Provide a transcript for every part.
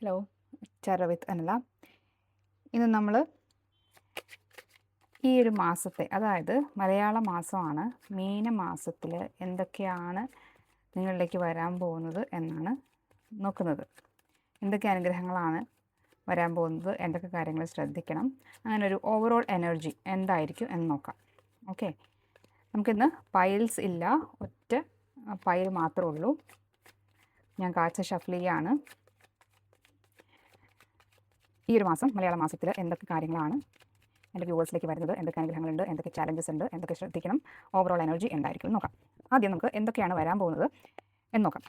Hello, ചര വിത്ത് അനല. ഇന്ന് നമ്മൾ ഈ ഒരു മാസത്തെ, അതായത് മലയാള മാസമാണ്, മീനമാസത്തിൽ എന്തൊക്കെയാണ് നിങ്ങളിലേക്ക് വരാൻ പോകുന്നത് എന്നാണ് നോക്കുന്നത്. എന്തൊക്കെ അനുഗ്രഹങ്ങളാണ് വരാൻ പോകുന്നത്, എന്തൊക്കെ കാര്യങ്ങൾ ശ്രദ്ധിക്കണം, അങ്ങനെ ഒരു ഓവറോൾ എനർജി എന്തായിരിക്കും എന്ന് നോക്കാം. ഓക്കെ, നമുക്കിന്ന് പൈൽസ് ഇല്ല, ഒറ്റ പൈൽ മാത്രമേ ഉള്ളൂ. ഞാൻ കാഴ്ച ഷഫ്ലിയാണ്. ഈ ഒരു മാസം മലയാള മാസത്തിൽ എന്തൊക്കെ കാര്യങ്ങളാണ് എൻ്റെ വ്യൂവേഴ്സിലേക്ക് വരുന്നത്, എന്തൊക്കെ അനുഗ്രഹങ്ങളുണ്ട്, എന്തൊക്കെ ചാലഞ്ചസ് ഉണ്ട്, എന്തൊക്കെ ശ്രദ്ധിക്കണം, ഓവറോൾ എനർജി എന്തായിരിക്കും നോക്കാം. ആദ്യം നമുക്ക് എന്തൊക്കെയാണ് വരാൻ പോകുന്നത് എന്ന് നോക്കാം.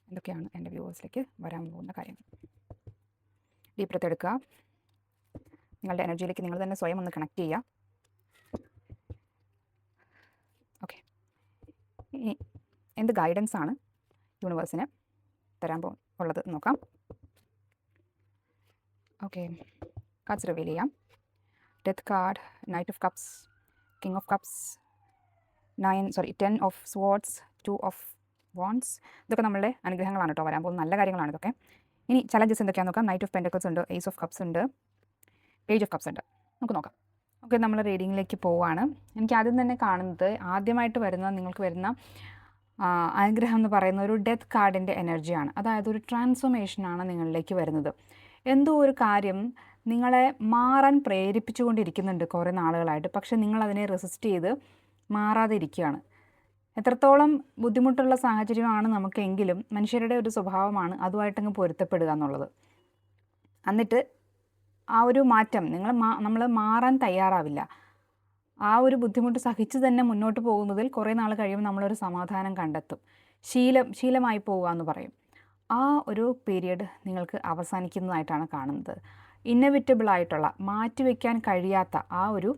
എന്തൊക്കെയാണ് എൻ്റെ വ്യൂവേഴ്സിലേക്ക് വരാൻ പോകുന്ന കാര്യങ്ങൾ. ഡീപ്പ് ബ്രെത്ത് എടുക്കുക. നിങ്ങളുടെ എനർജിയിലേക്ക് നിങ്ങൾ തന്നെ സ്വയം ഒന്ന് കണക്ട് ചെയ്യുക. ഓക്കെ, ഇനി എന്ത് ഗൈഡൻസ് ആണ് യൂണിവേഴ്സിന് തരാൻ ഉള്ളത് നോക്കാം. ഓക്കെ, കാർഡ്സ് റിവീൽ ചെയ്യാം. Death card, knight of cups, king of cups, 10 of swords, 2 of wants. ഇതൊക്കെ നമ്മളുടെ അനുഗ്രഹങ്ങളാണ് കേട്ടോ, വരാൻ പോകുന്ന നല്ല കാര്യങ്ങളാണ് ഇതൊക്കെ. ഇനി ചലഞ്ചസ് എന്തൊക്കെയാണെന്ന് നോക്കാം. നൈറ്റ് ഓഫ് പെൻറ്റക്കിൾസ് ഉണ്ട്, ഏസ് ഓഫ് കപ്സ് ഉണ്ട്, പേജ് ഓഫ് കപ്സ് ഉണ്ട്. നമുക്ക് നോക്കാം. ഓക്കെ, നമ്മൾ റീഡിങ്ങിലേക്ക് പോവുകയാണ്. എനിക്ക് ആദ്യം തന്നെ കാണുന്നത്, ആദ്യമായിട്ട് നിങ്ങൾക്ക് വരുന്ന അനുഗ്രഹം എന്ന് പറയുന്ന ഒരു ഡെത്ത് കാർഡിൻ്റെ എനർജിയാണ്. അതായത് ഒരു ട്രാൻസ്ഫോർമേഷനാണ് നിങ്ങളിലേക്ക് വരുന്നത്. എന്തോ ഒരു കാര്യം നിങ്ങളെ മാറാൻ പ്രേരിപ്പിച്ചുകൊണ്ടിരിക്കുന്നുണ്ട് കുറേ നാളുകളായിട്ട്. പക്ഷേ നിങ്ങളതിനെ റെസിസ്റ്റ് ചെയ്ത് മാറാതെ ഇരിക്കുകയാണ്. എത്രത്തോളം ബുദ്ധിമുട്ടുള്ള സാഹചര്യമാണ് നമുക്കെങ്കിലും മനുഷ്യരുടെ ഒരു സ്വഭാവമാണ് അതുമായിട്ടങ്ങ് പൊരുത്തപ്പെടുക എന്നുള്ളത്. എന്നിട്ട് ആ ഒരു മാറ്റം നമ്മൾ മാറാൻ തയ്യാറാവില്ല. ആ ഒരു ബുദ്ധിമുട്ട് സഹിച്ച് തന്നെ മുന്നോട്ട് പോകുന്നതിൽ കുറേ നാൾ കഴിയുമ്പോൾ നമ്മളൊരു സമാധാനം കണ്ടെത്തും. ശീലമായി പോവുക എന്ന് പറയും. ആ ഒരു പീരിയഡ് നിങ്ങൾക്ക് അവസാനിക്കുന്നതായിട്ടാണ് കാണുന്നത്. ഇന്നവിറ്റബിളായിട്ടുള്ള, മാറ്റിവെക്കാൻ കഴിയാത്ത ആ ഒരു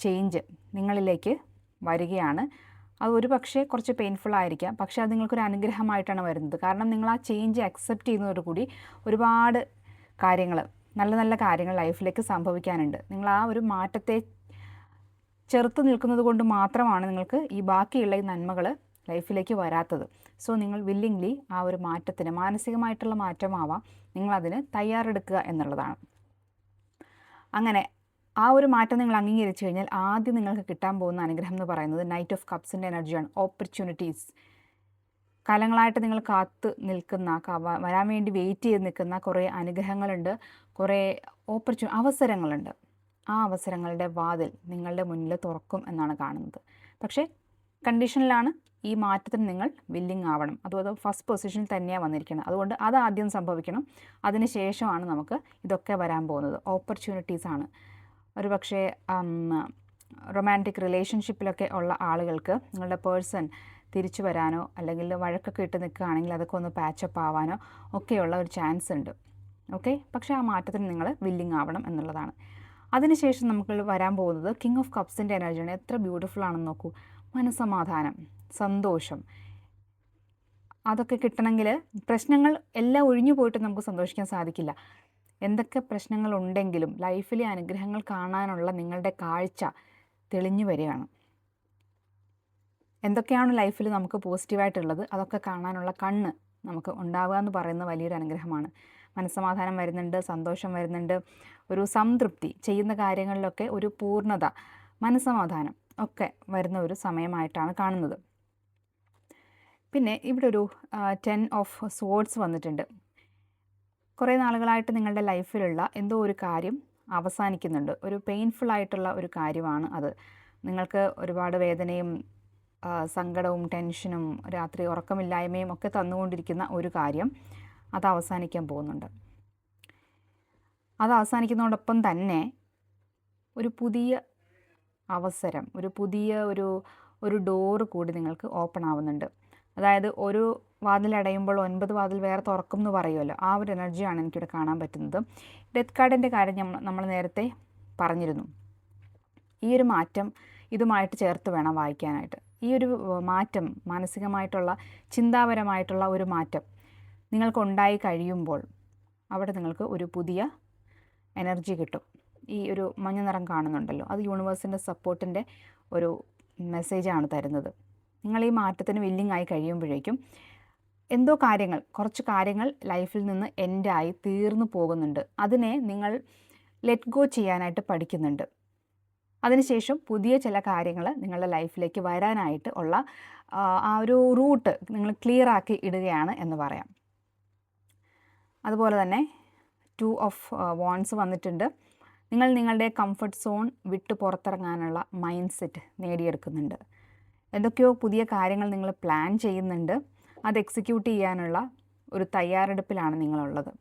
ചേഞ്ച് നിങ്ങളിലേക്ക് വരികയാണ്. അത് ഒരു പക്ഷേ കുറച്ച് പെയിൻഫുൾ ആയിരിക്കാം, പക്ഷേ അത് നിങ്ങൾക്കൊരു അനുഗ്രഹമായിട്ടാണ് വരുന്നത്. കാരണം നിങ്ങൾ ആ ചേഞ്ച് അക്സെപ്റ്റ് ചെയ്യുന്നതോടുകൂടി ഒരുപാട് കാര്യങ്ങൾ, നല്ല നല്ല കാര്യങ്ങൾ ലൈഫിലേക്ക് സംഭവിക്കാനുണ്ട്. നിങ്ങൾ ആ ഒരു മാറ്റത്തെ ചെറുത്ത് നിൽക്കുന്നത് കൊണ്ട് മാത്രമാണ് നിങ്ങൾക്ക് ഈ ബാക്കിയുള്ള ഈ നന്മകൾ ലൈഫിലേക്ക് വരാത്തത്. സോ നിങ്ങൾ വില്ലിംഗ്ലി ആ ഒരു മാറ്റത്തിന്, മാനസികമായിട്ടുള്ള മാറ്റമാവാം, നിങ്ങളതിന് തയ്യാറെടുക്കുക എന്നുള്ളതാണ്. അങ്ങനെ ആ ഒരു മാറ്റം നിങ്ങൾ അംഗീകരിച്ചു കഴിഞ്ഞാൽ ആദ്യം നിങ്ങൾക്ക് കിട്ടാൻ പോകുന്ന അനുഗ്രഹം എന്ന് പറയുന്നത് നൈറ്റ് ഓഫ് കപ്സിൻ്റെ എനർജിയാണ്. ഓപ്പർച്യൂണിറ്റീസ്. കാലങ്ങളായിട്ട് നിങ്ങൾ കാത്ത് നിൽക്കുന്ന, വരാൻ വേണ്ടി വെയിറ്റ് ചെയ്ത് നിൽക്കുന്ന കുറേ അനുഗ്രഹങ്ങളുണ്ട്, കുറേ അവസരങ്ങളുണ്ട്. ആ അവസരങ്ങളുടെ വാതിൽ നിങ്ങളുടെ മുന്നിൽ തുറക്കും എന്നാണ് കാണുന്നത്. പക്ഷേ കണ്ടീഷനിലാണ് ഈ മാറ്റത്തിന് നിങ്ങൾ വില്ലിങ് ആവണം. അതുപോലെ ഫസ്റ്റ് പൊസിഷനിൽ തന്നെയാണ് വന്നിരിക്കുന്നത്. അതുകൊണ്ട് അതാദ്യം സംഭവിക്കണം. അതിന് ശേഷമാണ് നമുക്ക് ഇതൊക്കെ വരാൻ പോകുന്നത്. ഓപ്പർച്യൂണിറ്റീസാണ്. ഒരു പക്ഷേ റൊമാൻറ്റിക് റിലേഷൻഷിപ്പിലൊക്കെ ഉള്ള ആളുകൾക്ക് നിങ്ങളുടെ പേഴ്സൺ തിരിച്ചു വരാനോ അല്ലെങ്കിൽ വഴക്കൊക്കെ ഇട്ട് നിൽക്കുകയാണെങ്കിൽ അതൊക്കെ ഒന്ന് പാച്ചപ്പ് ആവാനോ ഒക്കെയുള്ള ഒരു ചാൻസ് ഉണ്ട്. ഓക്കെ, പക്ഷേ ആ മാറ്റത്തിന് നിങ്ങൾ വില്ലിങ് ആവണം എന്നുള്ളതാണ്. അതിനുശേഷം നമുക്ക് വരാൻ പോകുന്നത് കിങ് ഓഫ് കപ്സിൻ്റെ എനർജിയാണ്. എത്ര ബ്യൂട്ടിഫുൾ ആണെന്ന് നോക്കൂ. മനസ്സമാധാനം, സന്തോഷം, അതൊക്കെ കിട്ടണമെങ്കിൽ പ്രശ്നങ്ങൾ എല്ലാം ഒഴിഞ്ഞു പോയിട്ട് നമുക്ക് സന്തോഷിക്കാൻ സാധിക്കില്ല. എന്തൊക്കെ പ്രശ്നങ്ങളുണ്ടെങ്കിലും ലൈഫിലെ അനുഗ്രഹങ്ങൾ കാണാനുള്ള നിങ്ങളുടെ കാഴ്ച തെളിഞ്ഞു വരികയാണ്. എന്തൊക്കെയാണ് ലൈഫിൽ നമുക്ക് പോസിറ്റീവായിട്ടുള്ളത് അതൊക്കെ കാണാനുള്ള കണ്ണ് നമുക്ക് ഉണ്ടാവുക എന്ന് പറയുന്ന വലിയൊരു അനുഗ്രഹമാണ്. മനസ്സമാധാനം വരുന്നുണ്ട്, സന്തോഷം വരുന്നുണ്ട്, ഒരു സംതൃപ്തി, ചെയ്യുന്ന കാര്യങ്ങളിലൊക്കെ ഒരു പൂർണ്ണത, മനസ്സമാധാനം ഒക്കെ വരുന്ന ഒരു സമയമായിട്ടാണ് കാണുന്നത്. പിന്നെ ഇവിടെ ഒരു 10 ഓഫ് സ്വാർഡ്സ് വന്നിട്ടുണ്ട്. കുറേ നാളുകളായിട്ട് നിങ്ങളുടെ ലൈഫിലുള്ള എന്തോ ഒരു കാര്യം അവസാനിക്കുന്നുണ്ട്. ഒരു പെയിൻഫുള്ളായിട്ടുള്ള ഒരു കാര്യമാണ് അത്. നിങ്ങൾക്ക് ഒരുപാട് വേദനയും സങ്കടവും ടെൻഷനും രാത്രി ഉറക്കമില്ലായ്മയും ഒക്കെ തന്നുകൊണ്ടിരിക്കുന്ന ഒരു കാര്യം അത് അവസാനിക്കാൻ പോകുന്നുണ്ട്. അത് അവസാനിക്കുന്നതോടൊപ്പം തന്നെ ഒരു പുതിയ അവസരം, ഒരു പുതിയ ഒരു ഡോറ് കൂടി നിങ്ങൾക്ക് ഓപ്പൺ ആവുന്നുണ്ട്. അതായത് ഒരു വാതിലടയുമ്പോൾ 9 വാതിൽ വേറെ തുറക്കും എന്ന് പറയുമല്ലോ, ആ ഒരു എനർജിയാണ് എനിക്കിവിടെ കാണാൻ പറ്റുന്നത്. ഡെത്ത് കാർഡിൻ്റെ കാര്യം നമ്മൾ നേരത്തെ പറഞ്ഞിരുന്നു. ഈ ഒരു മാറ്റം ഇതുമായിട്ട് ചേർത്ത് വേണം വായിക്കാനായിട്ട്. ഈ ഒരു മാറ്റം, മാനസികമായിട്ടുള്ള, ചിന്താപരമായിട്ടുള്ള ഒരു മാറ്റം നിങ്ങൾക്കുണ്ടായി കഴിയുമ്പോൾ അവിടെ നിങ്ങൾക്ക് ഒരു പുതിയ എനർജി കിട്ടും. ഈ ഒരു മഞ്ഞ നിറം കാണുന്നുണ്ടല്ലോ, അത് യൂണിവേഴ്സിൻ്റെ സപ്പോർട്ടിൻ്റെ ഒരു മെസ്സേജാണ് തരുന്നത്. നിങ്ങൾ ഈ മാറ്റത്തിന് വില്ലിങ് ആയി കഴിയുമ്പോഴേക്കും എന്തോ കാര്യങ്ങൾ, കുറച്ച് കാര്യങ്ങൾ ലൈഫിൽ നിന്ന് എൻഡായി തീർന്നു പോകുന്നുണ്ട്. അതിനെ നിങ്ങൾ ലെറ്റ് ഗോ ചെയ്യാനായിട്ട് പഠിക്കുന്നുണ്ട്. അതിനുശേഷം പുതിയ ചില കാര്യങ്ങൾ നിങ്ങളുടെ ലൈഫിലേക്ക് വരാനായിട്ട് ഉള്ള ആ ഒരു റൂട്ട് നിങ്ങൾ ക്ലിയർ ആക്കി ഇടുകയാണ് എന്ന് പറയാം. അതുപോലെ തന്നെ 2 ഓഫ് വാൻഡ്സ് വന്നിട്ടുണ്ട്. നിങ്ങൾ നിങ്ങളുടെ കംഫർട്ട് സോൺ വിട്ട് പുറത്തിറങ്ങാനുള്ള മൈൻഡ് സെറ്റ് നേടിയെടുക്കുന്നുണ്ട്. എന്തൊക്കെയോ പുതിയ കാര്യങ്ങൾ നിങ്ങൾ പ്ലാൻ ചെയ്യുന്നുണ്ട്. അത് എക്സിക്യൂട്ട് ചെയ്യാനുള്ള ഒരു തയ്യാറെടുപ്പിലാണ് നിങ്ങളുള്ളത്.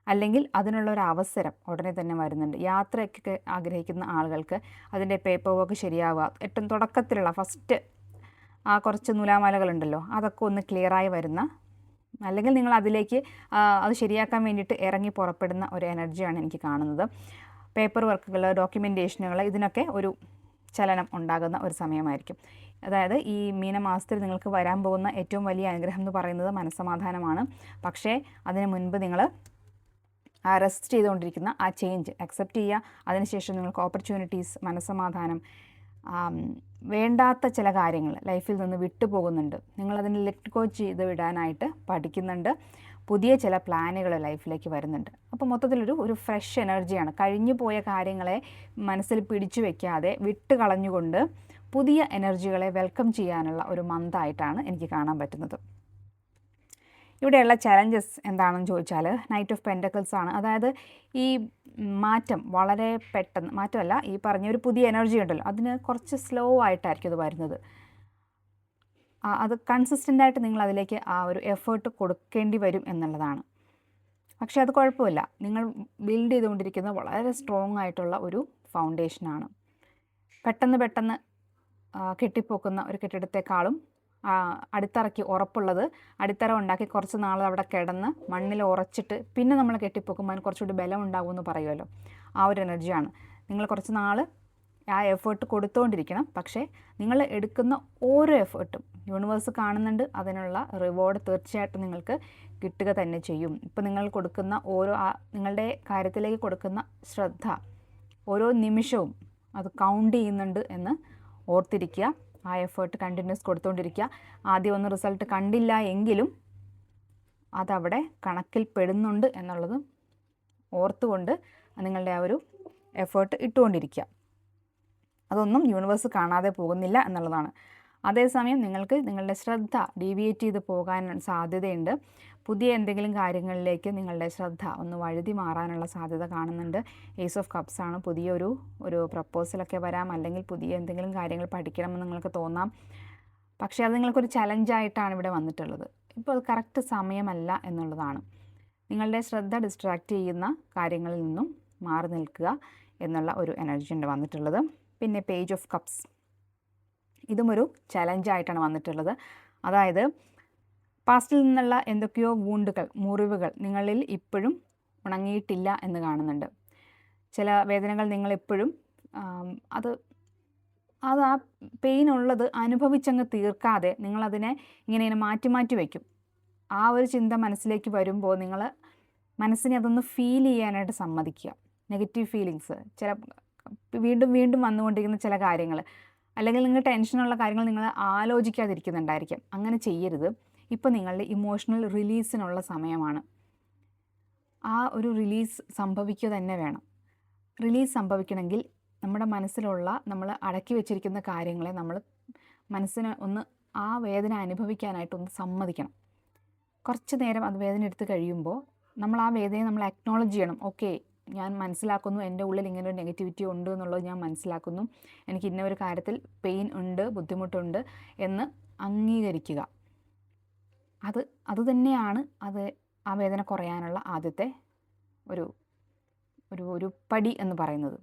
അല്ലെങ്കിൽ അതിനുള്ള ഒരു അവസരം ഉടനെ തന്നെ വരുന്നുണ്ട്. യാത്രയൊക്കെ ആഗ്രഹിക്കുന്ന ആളുകൾക്ക് അതിൻ്റെ പേപ്പർ വർക്ക് ശരിയാവുക, ഏറ്റവും തുടക്കത്തിലുള്ള ഫസ്റ്റ് ആ കുറച്ച് നൂലാമാലകളുണ്ടല്ലോ, അതൊക്കെ ഒന്ന് ക്ലിയറായി വരുന്ന, അല്ലെങ്കിൽ നിങ്ങൾ അതിലേക്ക് അത് ശരിയാക്കാൻ വേണ്ടിയിട്ട് ഇറങ്ങി പുറപ്പെടുന്ന ഒരു എനർജിയാണ് എനിക്ക് കാണുന്നത്. പേപ്പർ വർക്കുകൾ, ഡോക്യുമെൻറ്റേഷനുകൾ, ഇതിനൊക്കെ ഒരു ചലനം ഉണ്ടാകുന്ന ഒരു സമയമായിരിക്കും. അതായത് ഈ മീനമാസത്തിൽ നിങ്ങൾക്ക് വരാൻ പോകുന്ന ഏറ്റവും വലിയ അനുഗ്രഹം എന്ന് പറയുന്നത് മനസ്സമാധാനമാണ്. പക്ഷേ അതിന് മുൻപ് നിങ്ങൾ ആ റെസ്റ്റ് ചെയ്തുകൊണ്ടിരിക്കുന്ന ആ ചേഞ്ച് അക്സെപ്റ്റ് ചെയ്യുക. അതിനുശേഷം നിങ്ങൾക്ക് ഓപ്പർച്യൂണിറ്റീസ്, മനസ്സമാധാനം, വേണ്ടാത്ത ചില കാര്യങ്ങൾ ലൈഫിൽ നിന്ന് വിട്ടുപോകുന്നുണ്ട്. നിങ്ങളതിന് ലെറ്റ് ഗോ ചെയ്ത് വിടാനായിട്ട് പഠിക്കുന്നുണ്ട്. പുതിയ ചില പ്ലാനുകൾ ലൈഫിലേക്ക് വരുന്നുണ്ട്. അപ്പോൾ മൊത്തത്തിലൊരു ഫ്രഷ് എനർജിയാണ്. കഴിഞ്ഞു പോയ കാര്യങ്ങളെ മനസ്സിൽ പിടിച്ചു വയ്ക്കാതെ വിട്ട് കളഞ്ഞുകൊണ്ട് പുതിയ എനർജികളെ വെൽക്കം ചെയ്യാനുള്ള ഒരു മന്തായിട്ടാണ് എനിക്ക് കാണാൻ പറ്റുന്നത്. ഇവിടെയുള്ള ചലഞ്ചസ് എന്താണെന്ന് ചോദിച്ചാൽ നൈറ്റ് ഓഫ് പെൻറ്റക്കിൾസ് ആണ്. അതായത് ഈ മാറ്റം വളരെ പെട്ടെന്ന്, മാറ്റമല്ല, ഈ പറഞ്ഞ ഒരു പുതിയ എനർജി ഉണ്ടല്ലോ, അതിന് കുറച്ച് സ്ലോ ആയിട്ടായിരിക്കും അത് വരുന്നത്. അത് കൺസിസ്റ്റൻ്റായിട്ട് നിങ്ങൾ അതിലേക്ക് ആ ഒരു എഫേർട്ട് കൊടുക്കേണ്ടി വരും എന്നുള്ളതാണ്. പക്ഷേ അത് കുഴപ്പമില്ല. നിങ്ങൾ ബിൽഡ് ചെയ്തുകൊണ്ടിരിക്കുന്ന വളരെ സ്ട്രോങ് ആയിട്ടുള്ള ഒരു ഫൗണ്ടേഷനാണ്. പെട്ടെന്ന് കെട്ടിപ്പോക്കുന്ന ഒരു കെട്ടിടത്തെക്കാളും അടിത്തറയ്ക്ക് ഉറപ്പുള്ളത്, അടിത്തറ ഉണ്ടാക്കി കുറച്ച് നാൾ അവിടെ കിടന്ന് മണ്ണിൽ ഉറച്ചിട്ട് പിന്നെ നമ്മൾ കെട്ടിപ്പോക്കുമ്പോൾ അതിന് കുറച്ചുകൂടി ബലം ഉണ്ടാകുമെന്ന് പറയുമല്ലോ, ആ ഒരു എനർജിയാണ്. നിങ്ങൾ കുറച്ച് നാൾ ആ എഫേർട്ട് കൊടുത്തുകൊണ്ടിരിക്കണം. പക്ഷേ നിങ്ങൾ എടുക്കുന്ന ഓരോ എഫേർട്ടും യൂണിവേഴ്സ് കാണുന്നുണ്ട്. അതിനുള്ള റിവാർഡ് തീർച്ചയായിട്ടും നിങ്ങൾക്ക് കിട്ടുക തന്നെ ചെയ്യും. ഇപ്പോൾ നിങ്ങൾ കൊടുക്കുന്ന ഓരോ നിങ്ങളുടെ കാര്യത്തിലേക്ക് കൊടുക്കുന്ന ശ്രദ്ധ, ഓരോ നിമിഷവും അത് കൗണ്ട് ചെയ്യുന്നുണ്ട് എന്ന് ഓർത്തിരിക്കുക. ആ എഫേർട്ട് കണ്ടിന്യൂസ് കൊടുത്തുകൊണ്ടിരിക്കുക. ആദ്യം ഒന്നും റിസൾട്ട് കണ്ടില്ല എങ്കിലും അതവിടെ കണക്കിൽ പെടുന്നുണ്ട് എന്നുള്ളത് ഓർത്തുകൊണ്ട് നിങ്ങളുടെ ആ ഒരു എഫേർട്ട് ഇട്ടുകൊണ്ടിരിക്കുക. അതൊന്നും യൂണിവേഴ്സ് കാണാതെ പോകുന്നില്ല എന്നുള്ളതാണ്. അതേസമയം നിങ്ങൾക്ക് നിങ്ങളുടെ ശ്രദ്ധ ഡീവിയേറ്റ് ചെയ്ത് പോകാൻ സാധ്യതയുണ്ട്. പുതിയ എന്തെങ്കിലും കാര്യങ്ങളിലേക്ക് നിങ്ങളുടെ ശ്രദ്ധ ഒന്ന് വഴുതി മാറാനുള്ള സാധ്യത കാണുന്നുണ്ട്. ഏസ് ഓഫ് കപ്സ് ആണ്. പുതിയൊരു പ്രപ്പോസലൊക്കെ വരാം, അല്ലെങ്കിൽ പുതിയ എന്തെങ്കിലും കാര്യങ്ങൾ പഠിക്കണമെന്ന് നിങ്ങൾക്ക് തോന്നാം. പക്ഷേ അത് നിങ്ങൾക്കൊരു ചലഞ്ചായിട്ടാണ് ഇവിടെ വന്നിട്ടുള്ളത്. ഇപ്പോൾ അത് കറക്റ്റ് സമയമല്ല എന്നുള്ളതാണ്. നിങ്ങളുടെ ശ്രദ്ധ ഡിസ്ട്രാക്റ്റ് ചെയ്യുന്ന കാര്യങ്ങളിൽ നിന്നും മാറി നിൽക്കുക എന്നുള്ള ഒരു എനർജിയുണ്ട് വന്നിട്ടുള്ളത്. പിന്നെ പേജ് ഓഫ് കപ്സ്, ഇതും ഒരു ചലഞ്ചായിട്ടാണ് വന്നിട്ടുള്ളത്. അതായത് പാസ്റ്റിൽ നിന്നുള്ള എന്തൊക്കെയോ വൂണ്ടുകൾ, മുറിവുകൾ നിങ്ങളിൽ ഇപ്പോഴും ഉണങ്ങിയിട്ടില്ല എന്ന് കാണുന്നുണ്ട്. ചില വേദനകൾ നിങ്ങളിപ്പോഴും അത് ആ പെയിൻ ഉള്ളത് അനുഭവിച്ചങ്ങ് തീർക്കാതെ നിങ്ങളതിനെ ഇങ്ങനെ മാറ്റി വയ്ക്കും. ആ ഒരു ചിന്ത മനസ്സിലേക്ക് വരുമ്പോൾ നിങ്ങൾ മനസ്സിനെ അതൊന്ന് ഫീൽ ചെയ്യാനായിട്ട് സമ്മതിക്കുക. നെഗറ്റീവ് ഫീലിങ്സ്, ചില വീണ്ടും വന്നുകൊണ്ടിരിക്കുന്ന ചില കാര്യങ്ങൾ, അല്ലെങ്കിൽ നിങ്ങൾ ടെൻഷനുള്ള കാര്യങ്ങൾ നിങ്ങൾ ആലോചിക്കാതിരിക്കുന്നുണ്ടായിരിക്കും. അങ്ങനെ ചെയ്യരുത്. ഇപ്പോൾ നിങ്ങളുടെ ഇമോഷണൽ റിലീസിനുള്ള സമയമാണ്. ആ ഒരു റിലീസ് സംഭവിക്കുക തന്നെ വേണം. റിലീസ് സംഭവിക്കണമെങ്കിൽ നമ്മുടെ മനസ്സിലുള്ള, നമ്മൾ അടക്കി വെച്ചിരിക്കുന്ന കാര്യങ്ങളെ നമ്മൾ മനസ്സിന് ഒന്ന് ആ വേദന അനുഭവിക്കാനായിട്ടൊന്ന് സമ്മതിക്കണം. കുറച്ച് നേരം അത് വേദന എടുത്ത് കഴിയുമ്പോൾ നമ്മൾ ആ വേദനയെ നമ്മൾ അക്നോളജ് ചെയ്യണം. ഓക്കെ, ഞാൻ മനസ്സിലാക്കുന്നു, എൻ്റെ ഉള്ളിൽ ഇങ്ങനെ ഒരു നെഗറ്റിവിറ്റി ഉണ്ട് എന്നുള്ളത് ഞാൻ മനസ്സിലാക്കുന്നു, എനിക്ക് ഇന്ന ഒരു കാര്യത്തിൽ പെയിൻ ഉണ്ട്, ബുദ്ധിമുട്ടുണ്ട് എന്ന് അംഗീകരിക്കുക. അത് തന്നെയാണ് ആ വേദന കുറയാനുള്ള ആദ്യത്തെ ഒരു പടി എന്ന് പറയുന്നത്.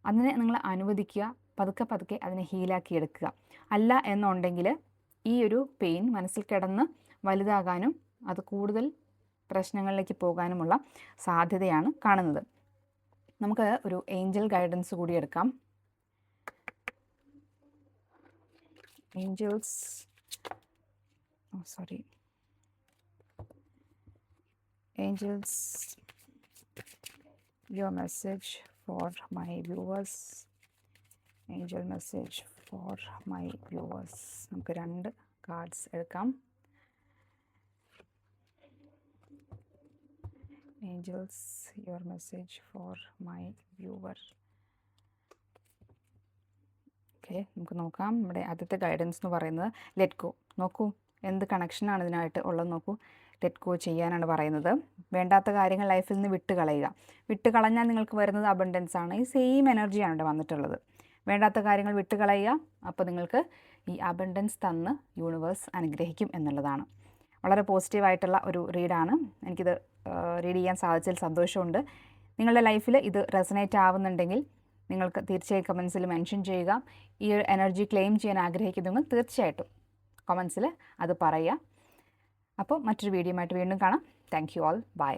അതിനെ നിങ്ങൾ അനുവദിക്കുക, പതുക്കെ അതിനെ ഹീലാക്കി എടുക്കുക. അല്ല എന്നുണ്ടെങ്കിൽ ഈ ഒരു പെയിൻ മനസ്സിൽ കിടന്ന് വലുതാകാനും അത് കൂടുതൽ പ്രശ്നങ്ങളിലേക്ക് പോകാനുമുള്ള സാധ്യതയാണ് കാണുന്നത്. നമുക്ക് ഒരു ഏഞ്ചൽ ഗൈഡൻസ് കൂടി എടുക്കാം. Angels, your message for my viewers. Angel message for my viewers. നമുക്ക് 2 കാർഡ്സ് എടുക്കാം. Angels, your message for my viewer. Okay, നമുക്ക് നോക്കാം. നമ്മുടെ ആദ്യത്തെ ഗൈഡൻസ് എന്ന് പറയുന്നത് ലെറ്റ് ഗോ. നോക്കൂ, എന്ത് കണക്ഷനാണ് ഇതിനായിട്ട് ഉള്ളത് നോക്കൂ. ലെറ്റ് ഗോ ചെയ്യാനാണ് പറയുന്നത്. വേണ്ടാത്ത കാര്യങ്ങൾ ലൈഫിൽ നിന്ന് വിട്ട് കളയുക. വിട്ട് കളഞ്ഞാൽ നിങ്ങൾക്ക് വരുന്നത് അബണ്ടൻസ് ആണ്. ഈ സെയിം എനർജിയാണ് ഇവിടെ വന്നിട്ടുള്ളത്. വേണ്ടാത്ത കാര്യങ്ങൾ വിട്ട് കളയുക, അപ്പോൾ നിങ്ങൾക്ക് ഈ അബണ്ടൻസ് തന്ന് യൂണിവേഴ്സ് അനുഗ്രഹിക്കും എന്നുള്ളതാണ്. വളരെ പോസിറ്റീവായിട്ടുള്ള ഒരു റീഡാണ്. എനിക്കിത് റീഡ് ചെയ്യാൻ സാധിച്ചതിൽ സന്തോഷമുണ്ട്. നിങ്ങളുടെ ലൈഫിൽ ഇത് റെസനേറ്റ് ആവുന്നുണ്ടെങ്കിൽ നിങ്ങൾക്ക് തീർച്ചയായും കമൻസിൽ മെൻഷൻ ചെയ്യുക. ഈ ഒരു എനർജി ക്ലെയിം ചെയ്യാൻ ആഗ്രഹിക്കുന്നെങ്കിൽ തീർച്ചയായിട്ടും കമൻസിൽ അത് പറയുക. അപ്പോൾ മറ്റൊരു വീഡിയോ ആയിട്ട് വീണ്ടും കാണാം. Thank you all. ബൈ.